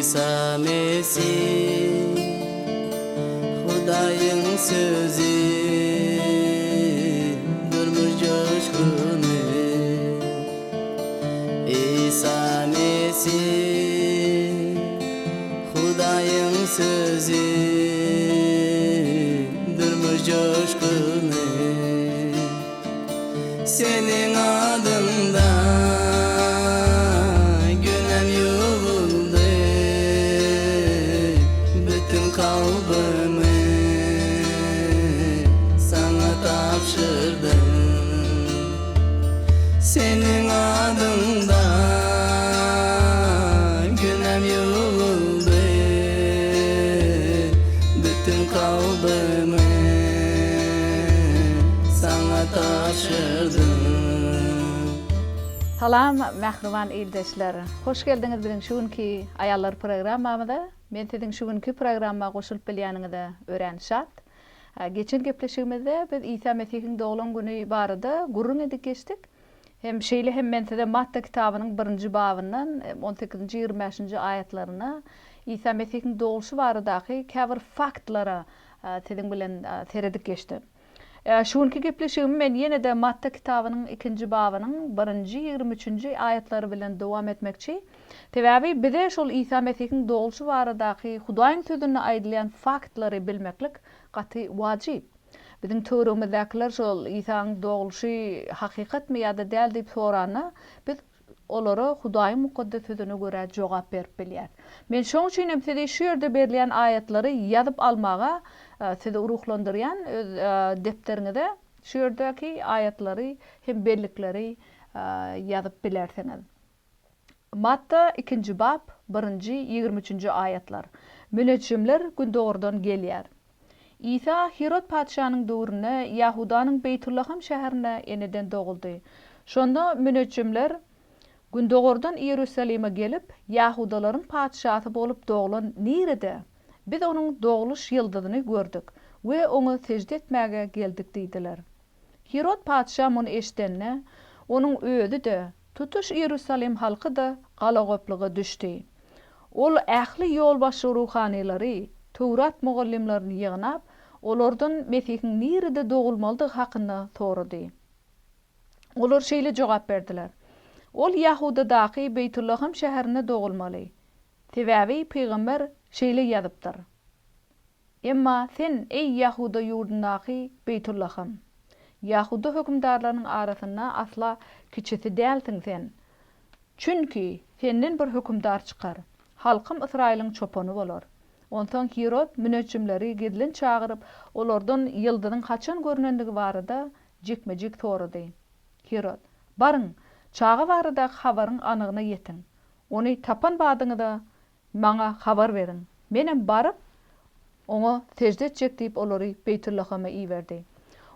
İsa Mesih Hudayın sözü durmuş coşkunu İsa Mesih Hudayın sözü durmuş coşkunu Senin adında günem yuvuldu bütün kalbimi sana tapşırdım Senin adında günem yuvuldu bütün kalbimi sana tapşırdım Salam mehriban ildeşler. Hoş geldiniz bizim şugunki ayallar programmamıda. Men sizin şugunki programma koşulup bilýäniňizde öğrenşat. Geçen gepleşigimizde biz İsa Mesih'in doğulan günü barada gurrun edip geçtik. Hem şeyle hem men size Matta kitabının 1. babından 18-25 ayetlerine İsa Mesih'in doğuluşu baradaky käbir faktlara sizin bilen seredip geçtim. Şuunki gepleşigimi men ýene de Matta kitabının 2. babının 1-23 ayetleri bilen dowam etmekçi. Täbäbi bize şol İsa Mesih'in doğuluşu baradaky Hudaýyň sözüne aýdylýan faktlary bilmeklik gaty wajyp. Bizim töweremizdekiler şol İsa'nın doğuluşy hakykatmy ýa-da däl diýip sorana biz olara Hudaýyň mukaddes sözüne görä jogap berip bilýär. Men şoň üçin hem size şu ýerde berilýän ayetleri ýazyp almaga sizi ruhlandyrýan öz defteriňizde şu ýerdäki ayetleri hem bellikleri ýazyp bilersiňiz. Matta 2. bab 1-23 ayetler. Münejjimler gündogurdan gelýär. İsa Herod padşanyň döwrüne Ýahudanyň Beytullahym şäherine eneden doguldy. Şonda münejjimler gündogurdan Ýerusalime gelip Ýahudalaryň padşasy bolup dogulan nirede? Biz onun doğuluş yıldızyny gördük we onu secde etmäge geldik diýdiler. Herod padşa muny eşitenne onun öýüdi de tutuş Ýerusalim halky da galagoplyga düşdi. Ol ähli ýolbaşy ruhanylary, Towrat mugallimlerini ýygnap, olardan Mesih'in nirede dogulmalydygy hakynda sorady. Olar şeýle jogap berdiler. Ol Ýahudadaky Beytullahym şäherine dogulmaly. Täbäbi peýgamber şeýle ýazypdyr. Emma sen ey Yahuda ýurdundaky Beytullahym, Yahuda hökümdarlarynyň arasynda asla kiçisi dälsiň sen. Çünki senden bir hökümdar çykar. Halkym Israýlyň çopany bolar. Ondan Herod münejjimleri gidilin çağırıp olardan ýyldynyň haçan görnendigi barada jekmejek sorady. Herod, barıň, çağı barada habaryň anygyna ýetin. Ony tapan badyňyda maňa habar berin. Menem barıp ona secde etjek diýip olary Beytullahama iýerdi.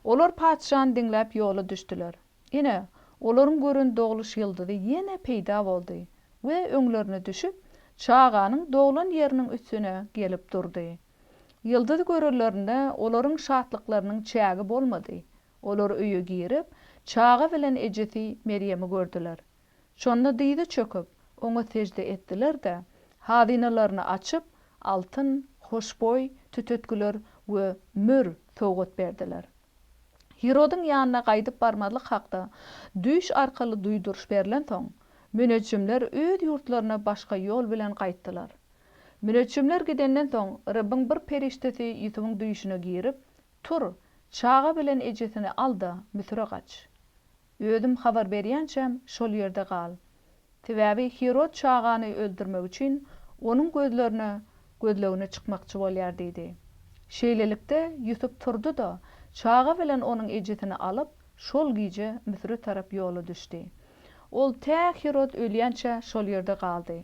Olar padşany diňläp ýola düşdiler. Ine olaryň görün doguluş ýyldyzy ýene peýda boldy we öňlerine düşüp çağanyň dogulan ýeriniň üstüne gelip durdy. Ýyldyzy görürlerinde olaryň şatlyklarynyň çägi bolmady. Olar öýe girip çağı bilen ejesi Meryemi gördüler. Şonda diýdi çöküp ona secde etdiler de hadinalaryny açyp altyn, hoşboy, tütetgiler we mür togat berdiler. Herodyň ýanyna gaýdyp barmalyk hakda düş arkaly duýduruş berilen soň münejjimler öz ýurtlaryna başga ýol bilen gaýtdylar. Münejjimler gidenden soň Rabbiň bir periştesi ýüzüň duýşuna girip, "Tur, çağı bilen ejesini al da müsüre gaç. Özüm habar berýänçem şol ýerde gal." Täbäbi Herod çağany öldürmek üçin onun gözlegine çykmakçy bolýar diýdi. Şeýlelikde Yusuf turdu da çağı bilen onun ejesini alıp şol giýje Misre tarap ýola düşdi. Ol tä Herod ölýänçe şol ýerde galdy.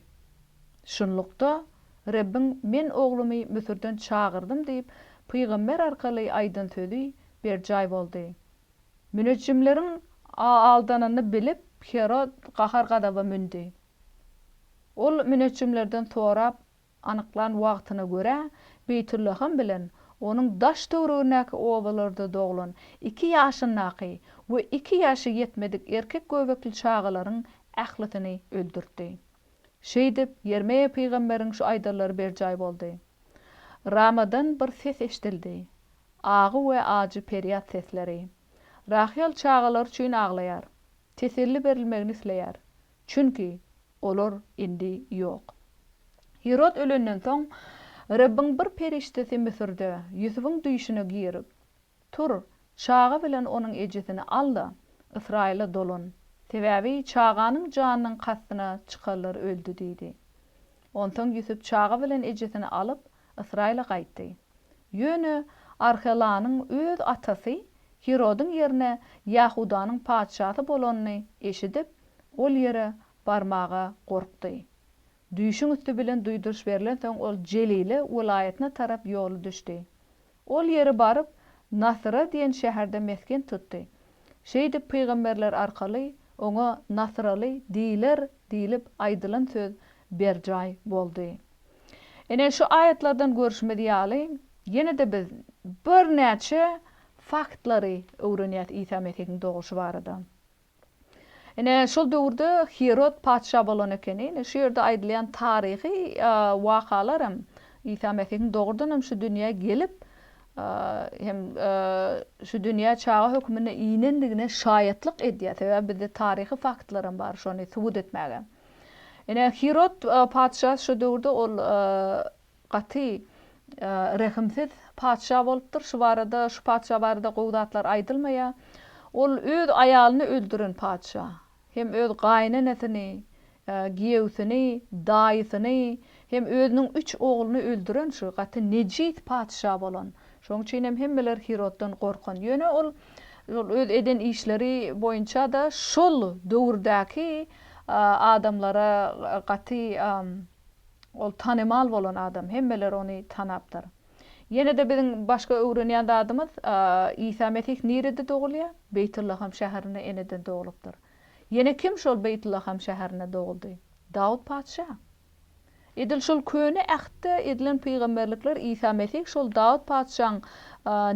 Şunlukda Rabbim men oglumy Misirden çağırdım diýip peýgamber arkaly aýdan sözi berjaý boldy. Münejjimleriň aldanyny bilip Herod gahar gadaba mündi. Ol münejjimlerden sorap anyklan wagtyna görä Beytullahym bilen onun daş töwregindäki owalarda doglan 2 ýaşyndaky we 2 ýaşy ýetmedik erkek göbekli çağalaryň ähletini öldürdi. Şeydip Yermeye peygamberin şu aydarları berjay boldy. Ramadan bir ses eşdildi. Ağı we acı peryat sesleri. Rahil çağalar üçin ağlayar. Teselli berilmegini isleýär. Çünki olar indi ýok. Hirot ölenden soň Rabbin bir periştesi Misirde Yusuf'un düýşüne girip, tur, çağa bilen onun ejesini alda, Israil'e dolun. Sebäbi çağanyň janynyň kastyna çykarlar öldü diýdi. Ondan Yusuf çağa bilen ejesini alıp Israil'e gaýtdy. Ýöne Arhelanyň öz atasy Hirodun yerine Yahudanyň padşahy bolanyny eşidip, ol ýere barmaga gorkdy. Düýşüň üstü bilen duýduruş berilen soň ol Jelile welaýatyna tarap ýoly düşdi. Ol ýere baryp Nasra diýen şäherde mesken tutdy. Şeýde peýgamberler arkaly oňa Nasraly diýiler diýilip aýdylan söz berjay boldy. Ene şu ayetlerden görüşmedi ýaly, ýene-de biz bir näçe faktlary öwrenýär İsa Mesih'iň doğuşy barada. Ene şol döwürde Herod padşa bolan ekeni, şu ýerde aýdylýan taryhy wakalarym İsa Mesih'iň doğurdan şu dünýäge gelip hem şu dünýä çağı hökmüne iýnendigine şaýatlyk edýär. Sebäbi bizde taryhy faktlarym bar şonu subut etmäge. Ene Herod padşa şu döwürde ol gaty rehimsiz padşa bolupdyr. Şu barada şu padşa barada gowdatlar aýdylmaýar. Ol öz aýalyny öldüren padşa. Hem öz gaýnanesini, giýewsini, daýysyny, hem özüniň 3 ogluny öldüren şu gaty Necid padşa bolan. Şoň üçin hem hemmeler Heroddan gorkan. Ýöne ol öz eden işleri boýunça da şol döwürdäki adamlara gaty ol tanymal bolan adam. Hemmeler ony tanapdyr. Ýene-de biziň başga öwrenýän adamymyz İsa Mesih nerede dogulýar? Beytullah şäherine eneden dogulupdyr. Ýene kim şol Beytullah şäherine doguldy? Dawud padşa. Edil şol köne ähde edilen peýgamberlikler İsa Mesih şol Dawud padşaň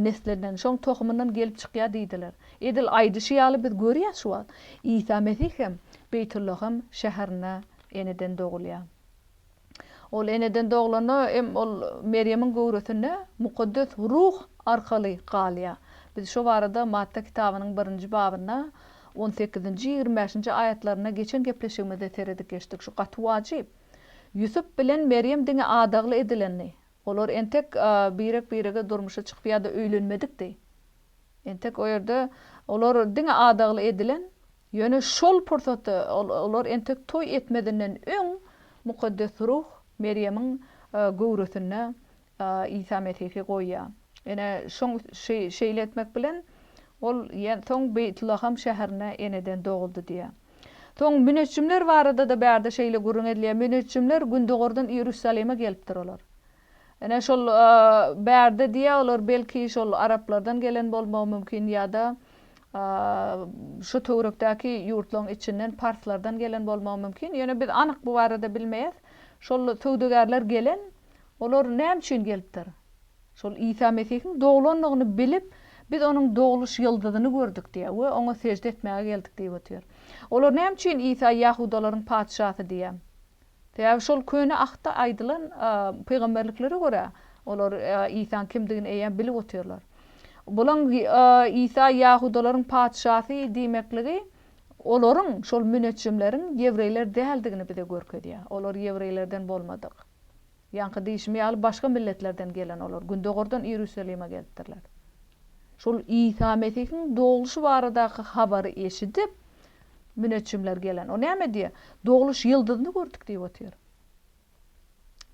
neslinden, şoň tohumyndan gelip çykýar diýdiler. Edil aýdyşy ýaly biz görýär şu wagt. İsa Mesih hem Beytullah şäherine eneden dogulýar. Ol eneden doglany hem ol Meryemiň gowrusine mukaddes ruh arkaly galýar. Biz şu barada Matta kitabynyň 1-nji babyna 18-nji 25-nji aýatlaryna geçen gepleşigimizde teredik geçdik. Şu gaty wajyp. Yusuf bilen Meryem diňe adagly edilenni. Olar entek birek-birege durmuşa çykyp ýa-da öýlenmedikdi. Entek o ýerde olar diňe adagly edilen, ýöne şol pursatda olar entek toý etmedinden öň mukaddes ruh Meryemiň gowrusine İsa Mesih'i goýýar. Ene şoň şeýle etmek bilen ol soň Beytullah şäherine eneden doguldy diýär. Soň münejjimler barada da bärde şeýle gurun edilýär. Münejjimler gündogordan Ýerusaleme gelipdir olar. Ene şol bärde diýär olar belki şol Araplardan gelen bolmagy mümkin ýa-da şu töwrekdäki ýurtlaryň içinden Parslardan gelen bolmagy mümkin. Ýöne biz anyk bu barada bilmeýäs. Şol töwdegerler gelen, olar näme üçin gelipdir? Şol İsa Mesih'iň doglanlygyny bilip, biz onun doguluş ýyldyzyny gördük diýär we oňa secde etmäge geldik diýip ötýär. Olar näme üçin İsa Ýahudalaryň padşahy diýär? Täze şol köne ahta aýdylan peýgamberliklere görä, olar İsa kimdigini eýen bilip ötýärler. Bulan İsa Ýahudalaryň padşahy diýmekligi olaryň şol münejjimleriň ýewreýler däldigini bize görkezýär. Olar ýewreýlerden bolmadyk. Ýanky diýişim ýaly başga milletlerden gelen olar. Gündogordan Ýerusaleme gelipdirler. Şol İsa Mesih'iň doguluşy baradaky habary eşidip münejjimler gelen. O näme diýär? Doguluş ýyldyzyny gördük diýip ötýär.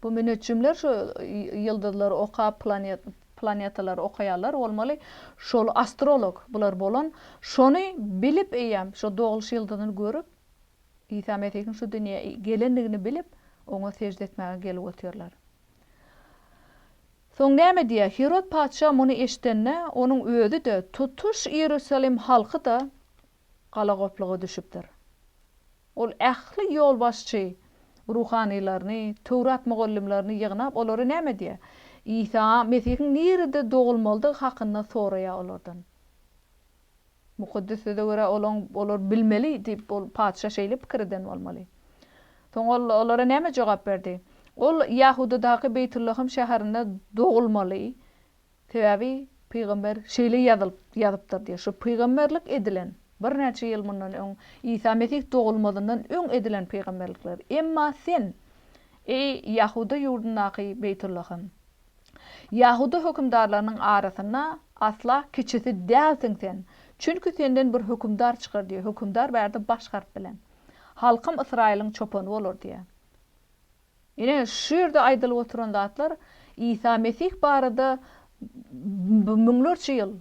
Bu münejjimler şu ýyldyzlary okap planetalar okaýarlar, bolmaly şol astrolog bular bolan, şonu bilip eýem, şo doguluş ýyldyzyny görüp İsa Mesih'iň şu dünýäge gelendigini bilip oňa secde etmäge gelip ötýärler. Soň näme diýär? Herod padşa muny eşitenne, onuň özü de tutuş Ýerusalem halky da galagopluga düşüpdir. Ol ähli ýolbaşçy ruhanylaryny, Tewrat mugallimlerini ýygnap olary näme diýär? İsa Mesih'iň nerede dogulmalydygy hakynda soraýar olardan. Mukaddesde görä olar bilmeli diýip ol padşa şeýle pikirden bolmaly. Soň olara näme jogap berdi? Ol Yahudaдағы Beytullahym şäherinde dogulmaly. Täbi Peýgamber şeýle ýazypdyr diýe. Şu peýgamberlik edilen bir näçe ýyl mundan öň İsa Mesih dogulmadyndan öň edilen peýgamberlikler. Emma sen ey Yahuda ýurdunaky Beytullahym, Yahuda hökümdarlarynyň arasyna asla kiçisi dälsiň sen. Çünki senden bir hökümdar çykar diýe. Hökümdar bärde baş harp bilen. Halkym Israýlyň çopany bolar diýe. Ine şu ýerde aýdylyp oturan zatlar İsa Mesih barada müňlerçe ýyl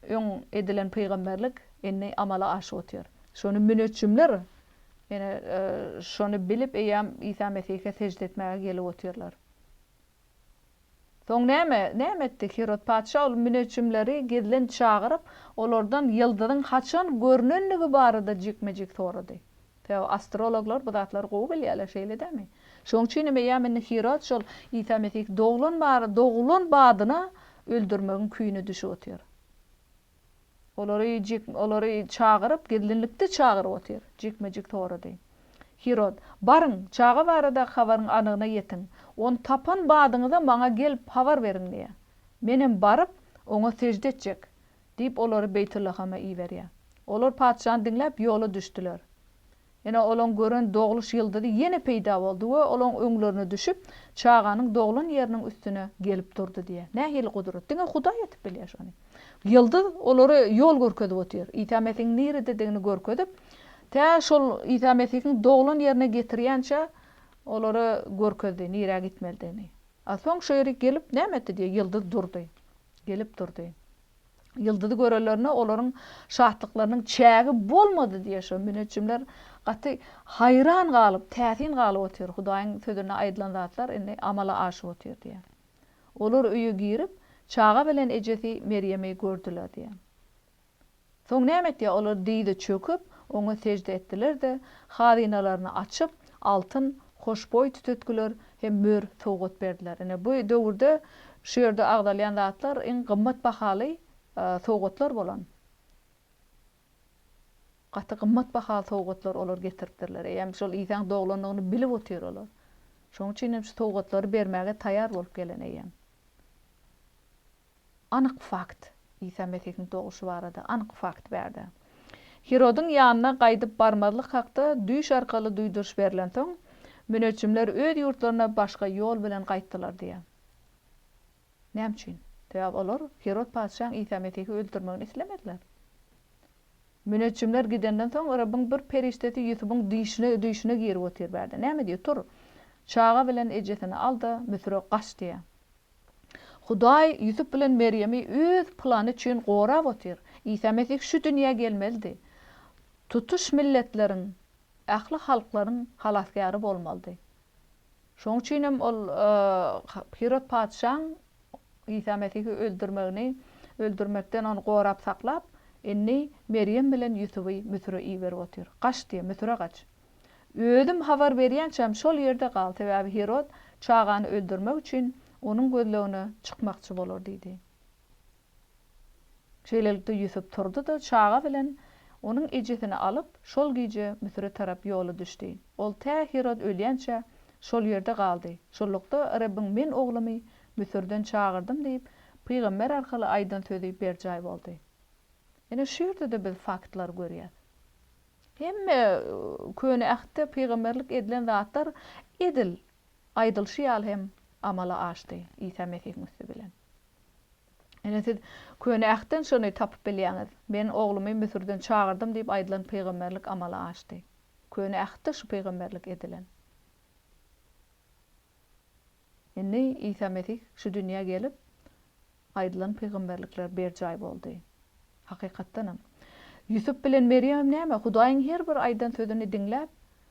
öň edilen peýgamberlik enne amala aşyp otýar. Şonu münetçimler ene şonu bilip eýam İsa Mesih'e secde etmäge gelip otýarlar. Soň näme etdi Herod paça ol münetçimleri gedilen çagyryp olardan ýyldyzyň haçan görnenligi barada jikmejik sorady. Täze astrologlar bu zatlar gowy bilýärler şeýle dämi? Şoň üçin meýam Herod şol İsa Mesih dogulun badyna öldürmegiň küýüne düşüp otýar. Olary çagyryp gedilenlikde çagyryp otýar. Jikmejik sorady. Herod, barıň çaga barada habaryň anygyna ýetin. On tapan badyňyza maňa gelip habar beriň diýe. Menem baryp oňa secde etjek diýip olary Beytullahama iýberýär. Olar paçany dinläp ýola düşdiler. Ene olan gören doguluş ýyldyzy ýene peýda boldy we olan öňlerine düşüp çaganyň dogulun ýeriniň üstüne gelip durdy diýe. Nähili gudrat? Diňe Hudaý etip bilýär şonu. Ýyldyz olary ýol görkezip otýar. İsa Mesih'in nirede diňini görkezip, tä şol İsa Mesih'in dogulun ýerine getirýänçe olary görkezdi, nire gitmeldigini. Soň şu ýere gelip näme etdi diýe ýyldyz durdy. Gelip durdy. Ýyldyzy görenlerine olaryň şahtlyklarynyň çägi bolmady diýe şu münetçimler gaty hayran galyp, täsin galyp otýar. Hudaýyň sözüne aýdylan zatlar indi amala aşyp otýar diýe. Olar öýe girip, çaga bilen ejesi Meryemi gördüler diýe. Soň näme etdi? Olar diýdi çöküp, oňa secde etdiler-de, hazinalaryny açyp, altyn hoşboý tütetgiler hem mör sogat berdiler. Ene bu döwürde şu ýerde agdalýan zatlar en gymmat bahaly sogatlar bolan. Gaty gymmat bahaly sogatlar olar getiripdirler. Hem şol Isaň doglandygyny bilip otýar olar. Şoň üçin hem şu sogatlary bermäge taýýar bolup gelen eýem. Anyk fakt, İsa Mesih'in doguşy barada anyk fakt berdi. Herodun ýanyna gaýdyp barmalyk hakda düş arkaly duýduruş berilen soň, münetçimler öz ýurtlaryna başga ýol bilen gaýtdylar diýe. Näme üçin? Täze olar Herod paçaň İsa Mesih'i öldürmegini islemediler. Münetçimler gidenden soň Rabbiň bir perişteti Ýusubyň düýşüne girip otýar berdi. Näme diýe? Tur. Çaga bilen ejesini aldy, Misre gaç diýe. Hudaý Ýusuf bilen Meryemi öz plany üçin gorap otýar. İsa Mesih şu dünýäge gelmeli. Tutuş milletleriň, ähli halklaryň halaskary bolmaly. Şoň üçin hem ol Herod paçaň İsa Mesih'i öldürmekden onu gorap saklap, inni Meryem bilen Ýusuby Misre iýberip otýar. Gaç diýe, Misre gaç. Ödüm habar berýänçem şol ýerde gal. Täze Herod çagany öldürmek üçin onun gözlegine çykmakçy bolar diýdi. Şeýlelikde Ýusuf turdy da çaga bilen onun ejesini alyp şol gije Misre tarap ýoly düşdi. Ol tä Herod ölýänçe şol ýerde galdy. Şollukda Rabbiň men oglumy Misirden çağırdım diýip peýgamber arkaly aýdan sözi berjay boldy. Ene şu ýerde de biz faktlar görýär. Hemme köne ähde peýgamberlik edilen zatlar edil, aýdylşy ýaly hem amala aşdy İsa Mesih bilen. Ene siz köne ähden şonu tapyp bilýäňiz. Men oglumy Misirden çağırdım diýip aýdylan peýgamberlik amala aşdy. Köne ähde şu peýgamberlik edilen. Indi İsa Mesih şu dünýäge gelip aýdylan peýgamberlikler berjay boldy. Hakykatdanam. Ýusuf bilen Meryem näme? Hudaýyň her bir aýdan sözüni dinläp,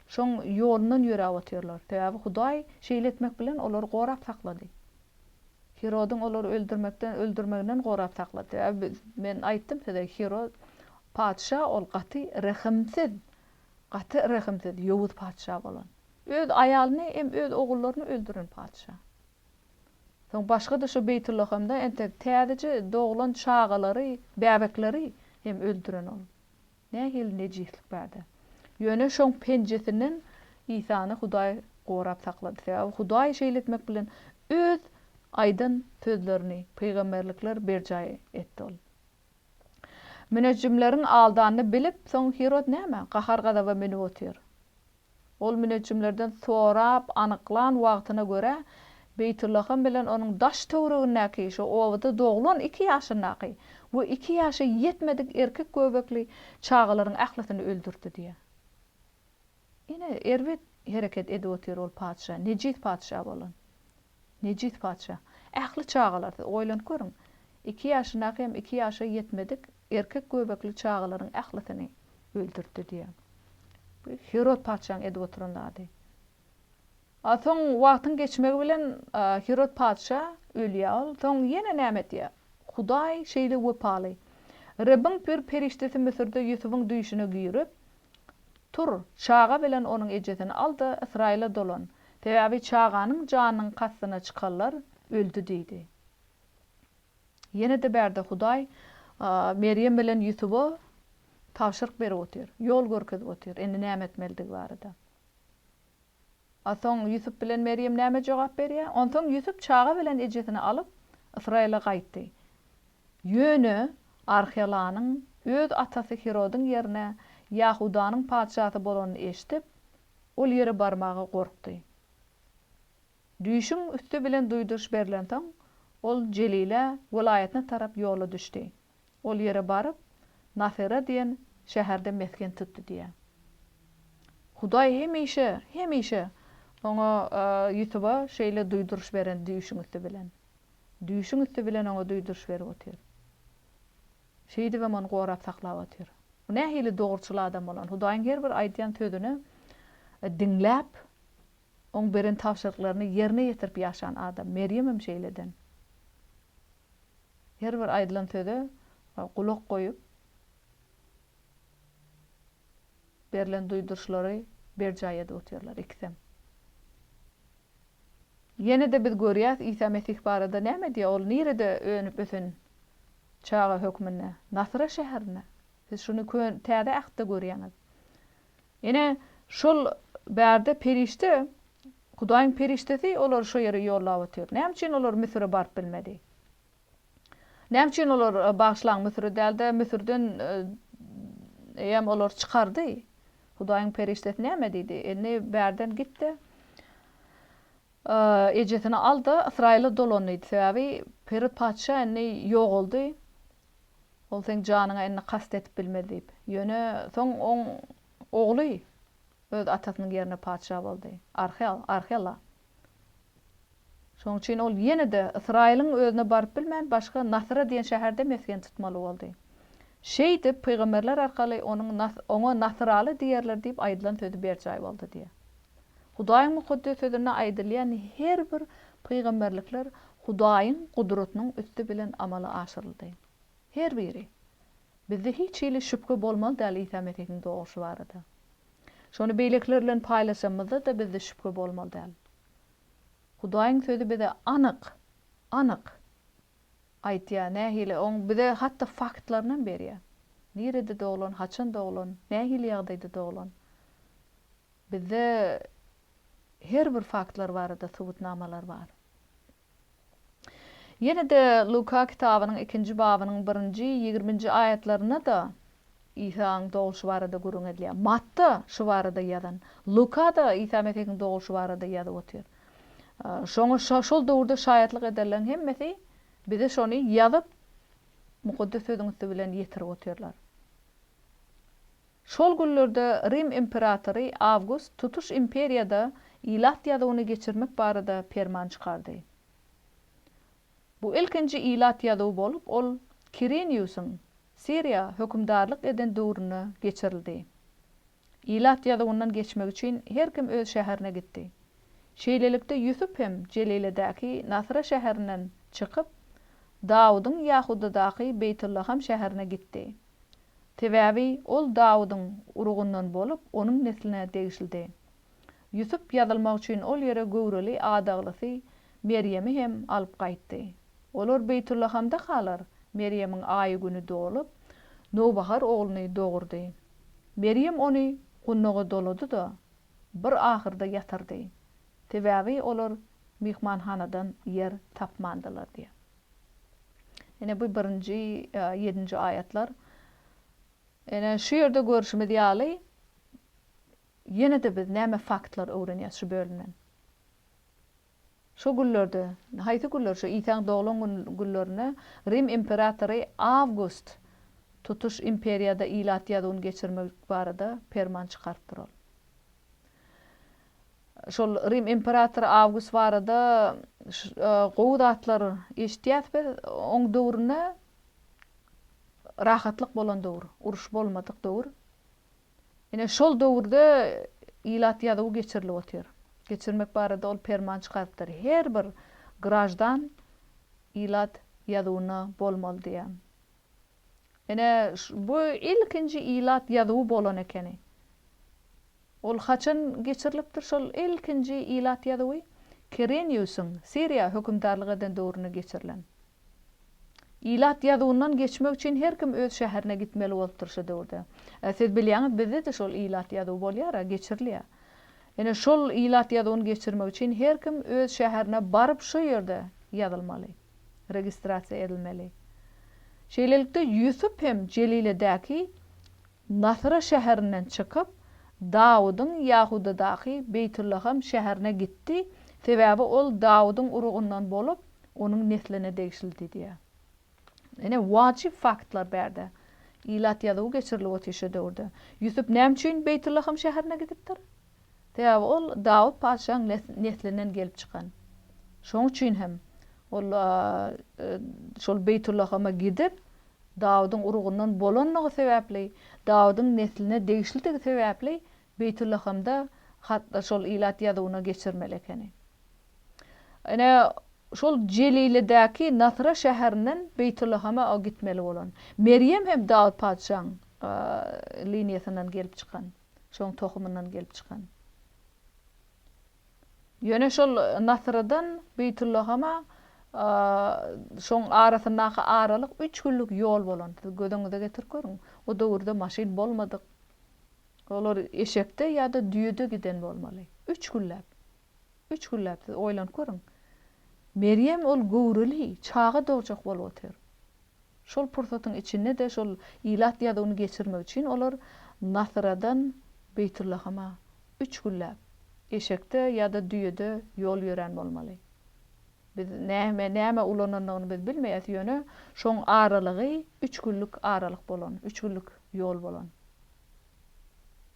şoň ýolundan ýörep otýarlar. Täze Hudaý şeýle etmek bilen olary gorap saklady. Herodun olary öldürmeginden gorap saklady. Men aýtdym size Herod paça ol gaty rahimsiz, ýowuz paça bolan. Öz aýalyny hem öz ogullaryny öldüren paça. Soň başga da şu Beytullahymda ente täzece doglan çagalary, bäbekleri hem öldüren ol. Nähil nejislik berdi. Ýöne şoň penjesinden İsa'ny Hudaý gorap saklady. Sebäbi Hudaý şeýletmek bilen öz aydyn sözlerini peýgamberlikler berjaý etdi ol. Münejjimleriň aldanyny bilip, soň Herod näme? Gahar gadaba minip otyr. Ol münejjimlerden sorap, anyklan wagtyna görä Beytullahym bilen onuň daş töwregindäki şu owada doglan 2 ýaşyndaky. Bu 2 ýaşa ýetmedik erkek göbekli çağalaryň ählisini öldürdi diýe. Ine erwet hereket edip otyr ol padşa. Necit padşa bolan. Necit padşa. Ähli çağalar, oýlanyp görüň. 2 ýaşyndaky hem 2 ýaşa ýetmedik erkek göbekli çağalaryň ählisini öldürdi diýe. Bu Herod padşaň edip oturandady. Soň wagtyň geçmegi bilen Herod padşa ölýär. Soň ýene näme diýär? Hudaý şeýle wepaly. Rabbiň bir periştesi Misirde Ýusubyň düýşüne giyirip, tur, çağa bilen onuň ejetini aldy, Israila dolan. Täbi çağanyň janynyň kasyna çykarlar, öldü diýdi. Ýene de berde Hudaý Meryem bilen Ýusuba tawşyryk berip otyr, ýol görkezip otyr, endi näme etmeligi barada. Soň Ýusup bilen Meryem näme jogap berýär? Onsoň Ýusup çağa bilen ejetini alyp Israila gaýtdy. Ýöne arheolanyň öz atasy Herodyň ýerine Ýahudanyň padşasy bolanyny eşitip, ol ýere barmagy gorkdy. Düýşüň üstü bilen duýduruş berilen soň, ol Jelile welaýatyna tarap ýola düşdi. Ol ýere baryp, Nasira diýen şäherde mesken tutdy diýe. Hudaý hemişe oňa Ýusuba şeýle duýduruş beren düýşüň üstü bilen. Düýşüň üstü bilen oňa duýduruş berip otyr. Şeýdi we man gorap saklap otyr. Bu nähili dogurçul adam bolan. Hudaýyň her bir aýdýan sözüni dinläp, oň beren tawşyrklaryny ýerine ýetirip ýaşan adam. Meryem hem şeýleden. Her bir aýdylan söze kulak goýup berilen duýduruşlary berjaýa otyrlar ikisem. Ýene de biz görýäs İsa Mesih barada näme diýär? Ol nirede önüp ösen çağa hökmüne, Nasra şäherine. Siz şunu täze ähde görýäňiz. Ene şol bärde perişte, Hudaýyň periştesi olar şo ýere ýollap otyr. Näme üçin olar Misir'e barıp bilmedi? Näme üçin olar bagşlaň Misir'e dälde Misirden hem olar çykardy? Hudaýyň periştesi näme diýdi? Ene bärden gitdi. Ejetini aldy, Israila dolanydy. Sebäbi Herod padşa enne ýok boldy. Ol sen janyňa enne kast etip bilmedi diýip. Ýöne soň oň ogly öz atasynyň ýerine padşa boldy. Arhela. Şoň üçin ol ýene de Israilyň özüne baryp bilmän, başga Nasra diýen şäherde mesken tutmaly boldy. Şeýdi peýgamberler arkaly oňa Nasraly diýerler diýip aýdylan sözi berjaý boldy diýe. Hudaýyň mukaddes sözüne aýdylýan her bir peýgamberlikler Hudaýyň gudratynyň üstü bilen amala aşyryldy. Her biri. Bizde hiç ýyly şüphe bolmaly däl İsa Mesih'iň doguşy barada. Şonu beýlekler bilen paýlaşamyzda da bizde şüphe bolmaly däl. Hudaýyň sözü bize anyk aýtýar, nähili oň bize hatda faktlaryny berýär. Nerede doglan, haçan doglan, nähili ýagdaýda doglan. Bizde her bir faktlar barada subutnamalar bar. Ýene de Luka kitabynyň 2-nji babynyň 1-nji 20-nji aýatlaryna da İsa'nın doğuşu barada gurun edilýär. Matta şu barada ýazan. Luka da İsa Mesih'iň doğuşu barada ýazyp otyr. Şoňa şol döwürde şaýatlyk edilen hemmesi bize şonu ýazyp mukaddes sözüň üstü bilen ýetirip otyrlar. Şol günlerde Rim imperatory Awgust tutuş imperiýada ilat ýazywyny geçirmek barada ferman çykardy. Bu ilkinji ilat ýazywy bolup, ol Kirenius'un Siriya hökümdarlyk eden döwrüne geçirildi. İlat ýazywyndan geçmek üçin her kim öz şäherine gitdi. Şeýlelikde Ýusup hem Jeliledäki Nasra şäherinden çykyp Dawudyň Ýahudadaky Beytullahym şäherine gitdi. Sebäbi ol Dawudyň urugundan bolup onuň nesline degişildi. Ýusup ýazylmak üçin ol ýere göwreli adaglasy Meryemi hem alyp gaýtdy. Olar Beytullahymda galar. Meryemiň aýy güni dolup, Nobahar ogluny dogurdy. Meryem ony gunnaga dolady da, bir ahırda yatırdı. Tebabi olar mihmanhanadan yer tapmandılar diye. Yine bu 1-nji 7-nji ayatlar. Yine şu yerde görüşme diýaly. Yine de biz näme faktlar öwrenýär şu bölümden. Şu güllerde, haýsy güller şu İsa'ň doğulan güllerine Rim imperatory August tutuş imperiýada ilat ýadyny geçirmek barada ferman çykartdyr ol. Şol Rim imperatory August barada gowdatlar eşitýär, oň döwrüne rahatlyk bolan döwür, uruş bolmadyk döwür. Ine şol döwürde ilat ýadyny geçirilip otyr. Geçirmek barada ol ferman çykartdyr. Her bir grajdan ilat ýadyny bolmaly diýen. Ine bu ilkinji ilat ýadyny bolan ekeni. Ol haçan geçirilipdir şol ilkinji ilat ýadyny? Kirenius'un Siriya hökümdarlygydan döwrüne geçirilen. İlat ýadynyň geçmek üçin her kim öz şäherine gitmeli bolupdyr şu döwürde. Siz bilýäňiz, bizde de şol ilat ýadyny bolýar, geçirilýär. Ene şol ilat ýadyny geçirmek üçin her kim öz şäherine baryp şu ýerde ýazylmaly, registrasiýa edilmeli. Şeýlelikde Yusuf hem Jeliledäki Nasra şäherinden çykyp Dawudyň Ýahudadaky Beytüllaham şäherine gitdi. Sebäbi ol Dawudyň urugundan bolup onuň nesline degişildi diýär. Ene wajib faktlar berdi. İlat ýadyny geçirilip otýşy döwürde. Yusuf näme üçin Beytüllaham şäherine gidipdir? Sebäbi ol Dawud paşaň neslinden gelip çykan. Şoň üçin hem ol şol Beytüllahama gidip Dawudyň urugundan bolanlygy sebäpli, Dawudyň nesline degişildigi sebäpli Beytüllahamda hatda şol ilat ýadyny geçirmeli ekeni. Ene şol Jeliledäki Nasra şäherinden Beytüllahama gitmeli bolan. Meryem hem Dawud paşaň liniýasyndan gelip çykan. Şoň tohumyndan gelip çykan. Ýöne şol Nasradan Beytüllahama şoň arasyndaky aralyk 3 günlük ýol bolan. Gödüňizde getir görüň. O döwürde maşyn bolmadyk. Olar eşekde ýa-da düýede giden bolmaly. 3 günläp. 3 günläp oýlanyp görüň. Meryem ol gowruli, çağı dowjak bolup otyr. Şol pursatyň içinde de şol ilat ýadyny geçirmek üçin olar Nasradan Beytüllahama 3 günläp eşekde ýa-da düýede ýol ýören bolmaly. Biz näme ulananyny biz bilmeýäs ýöne şoň aralygy 3 günlük aralyk bolan, 3 günlük ýol bolan.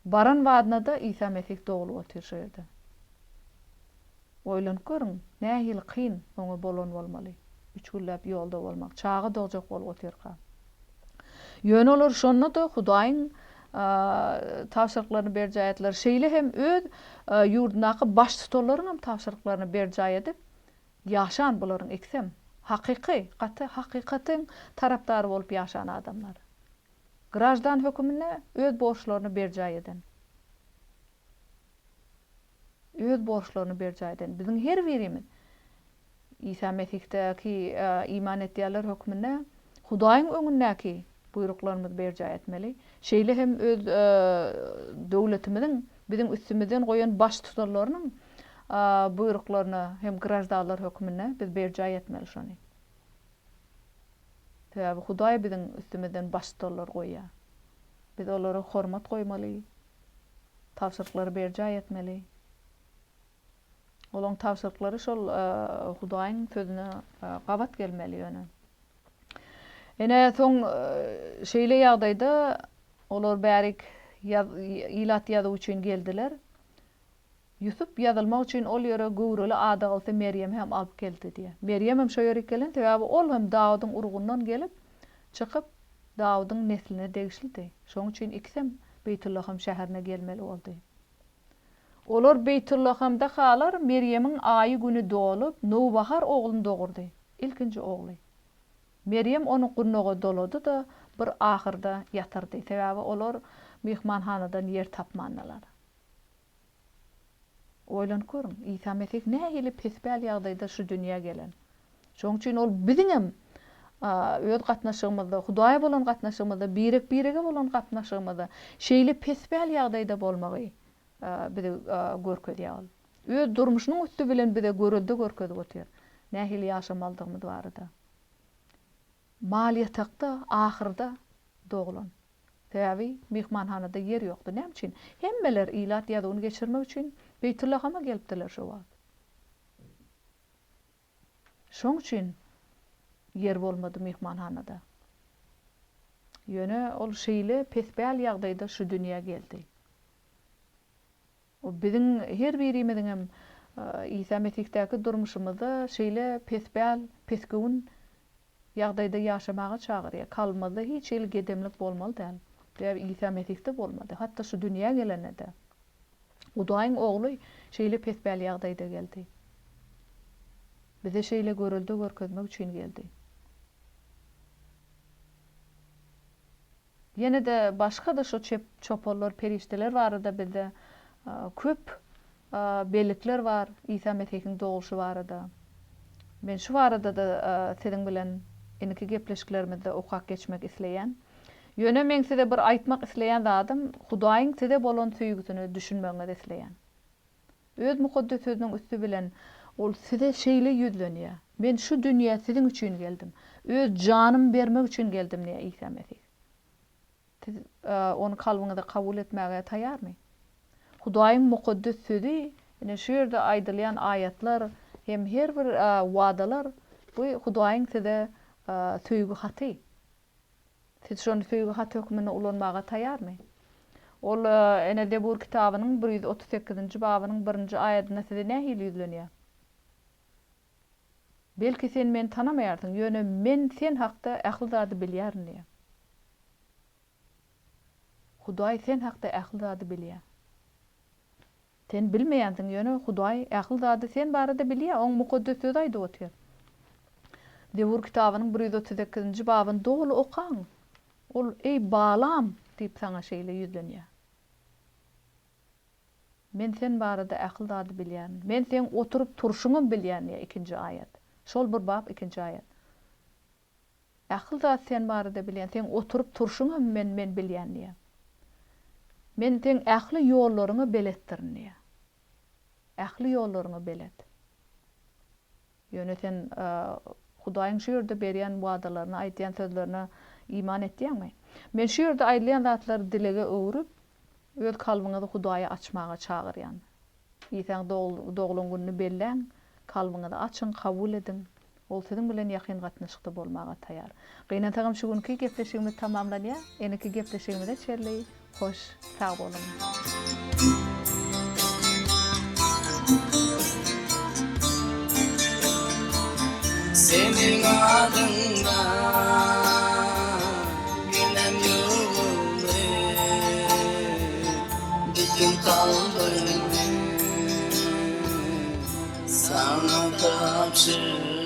Baran wadyna da İsa Mesih dogulup otyr şu ýerde. Oýlanyp görüň, nähili kyn oňa bolan bolmaly. 3 günläp ýolda bolmak, çağı dowjak bolup otyr. Ýöne olar şonda da Hudaýyň tawşyryklaryny berjaýatlar. Şeýle hem öz ýurdunaky baş tutularyň hem tawşyryklaryny berjaýadyp ýaşan bularyň eksem hakyky, hakykatyň tarapdary bolup ýaşan adamlar. Grajdan hökümine öz borçlaryny berjaýadan. Öz borçlaryny berjaýadan. Biziň her birimiz İsa Mesih'deki iman etýärler hökümine Hudaýyň öňündäki buyruklarymyzy berjaý etmeli. Şeýle hem öz döwletimiziň biziň üstümizden goýan baş tutularynyň buyruklaryny hem grajdanlar hökümine biz berjaý etmeli şonu. Sebäbi Hudaý biziň üstümizden baş tutullar goýýar. Biz olara hormat goýmaly, tawşyryklary berjaý etmeli. Olaň tawşyryklary şol Hudaýyň sözüne gabat gelmeli ýöne. Ene soň şeýle ýagdaýda olar bärik ilat ýadyny üçin geldiler. Yusuf ýazylmak üçin ol ýere gowruli adagy Meryem hem alyp geldi diýe. Meryem hem şo ýere gelen, sebäbi ol hem Dawudyň urugundan gelip çykyp Dawudyň nesline degişildi. Şoň üçin ikisem Beytüllaham şäherine gelmeli boldy. Olar Beytüllahamda halar Meryemiň aýy güni dolup Nowbahar ogluny dogurdy. İlkinji ogly. Meryem onuň gurnugy dolady da bir ahyrda ýatyrdy. Sebäbi olar mehmanhanadan yer tapmandylar. Oýlanyp görüň, İsa Mesih nähili pesbäl ýagdaýda şu dünýäge gelen. Şoň üçin ol biziň hem öz gatnaşygymyzda, Hudaýa bolan gatnaşygymyzda, birege bolan gatnaşygymyzda şeýle pesbäl ýagdaýda bolmagy bide görkezýär. Öz durmuşynyň üstü bilen bide görelde görkezip otyr. Nähili ýaşamaldygymyz barada. Mal ýatakda ahyrda doglan. Täbi mihmanhanada yer ýokdy. Näme üçin? Hemmeler ilat ýadyny geçirmek üçin Beytullah'a gelipdiler şu wagt. Şoň üçin yer bolmady mihmanhanada. Ýöne ol şeýle pesbäl ýagdaýda şu dünýä geldi. O biziň her birimiziň hem İsa Mesih'däki durmuşymyzda şeýle pesbäl, peskün ýagdaýda ýaşamaga çagyrýar. Kalmada hiç el gedemlik bolmaly däl. Däb İsa Mesih'de bolmady. Hatda şu dünýä gelenede. Hudaýyň ogly şeýle pesbäl ýagdaýda geldi. Bize şeýle görelde görkezmek üçin geldi. Ýene de başga da şu çopollar, perişteler barada bizde köp bellikler var. İsa Mesih'iň doguşy barada. Men şu barada da seniň bilen eniki gepleşiklerimizde okak geçmek isleýän. Ýöne men size bir aýtmak isleýän zadym, Hudaýyň size bolan süýgüsini düşünmeňizi isleýän. Öz mukaddes sözüniň üstü bilen ol size şeýle ýüzlenýär. Men şu dünýä siziň üçin geldim. Öz janym bermek üçin geldim diýär İsa Mesih. Siz onu kalbyňyzda kabul etmäge taýarmy? Hudaýyň mukaddes sözü, ene şu ýerde aýdylýan ayatlar hem her bir wadalar bu Hudaýyň size süýgü haty. Siz şonu süýgü haty hökmüne ulanmaga taýarmy? Ol ene Debur kitabynyň 138-nji babynyň 1-nji aýatyna size nähili ýüzlenýär? Belki sen meni tanamaýarsyň, ýöne men sen hakda ähli zady bilýärin diýär. Hudaý sen hakda ähli zady bilýär. Sen bilmeýänsiň, ýöne Hudaý ähli zady sen barada bilýär, oň mukaddes söz aýdyp otyr. Debur kitabynyň 138-nji babyny dogly okaň. Ol ey balam diýip saňa şeýle ýüzlenýär. Men sen barada ähli zady bilýärin. Men sen oturup turşuňy bilýän diýär ikinji aýat. Şol bir bab ikinji aýat. Ähli zat sen barada bilýän, sen oturup turşuňy men bilýän diýär. Men sen ähli ýollaryňy beletdirin diýär. Ähli ýollaryňy belet. Ýöne sen Hudaýyň şu ýerde berýän wagdalaryna, aýtýan sözlerine iman etdiňmi? Men şu ýerde aýdylýan zatlary dilege öwrüp, öz kalbyňyzy Hudaýa açmaga çagyrýan. Ýetäň doglan gününi belläň, kalbyňyzy açyň, kabul edin. Ol siziň bilen ýakyn gatnaşykda bolmaga taýar. Gynatagym şu günki gepleşigimiz tamamlanýar. Eniki gepleşigimizde çerli, hoş, sag bolun. Senin adında günem yolunu, bütün kalbimi sana tapşır.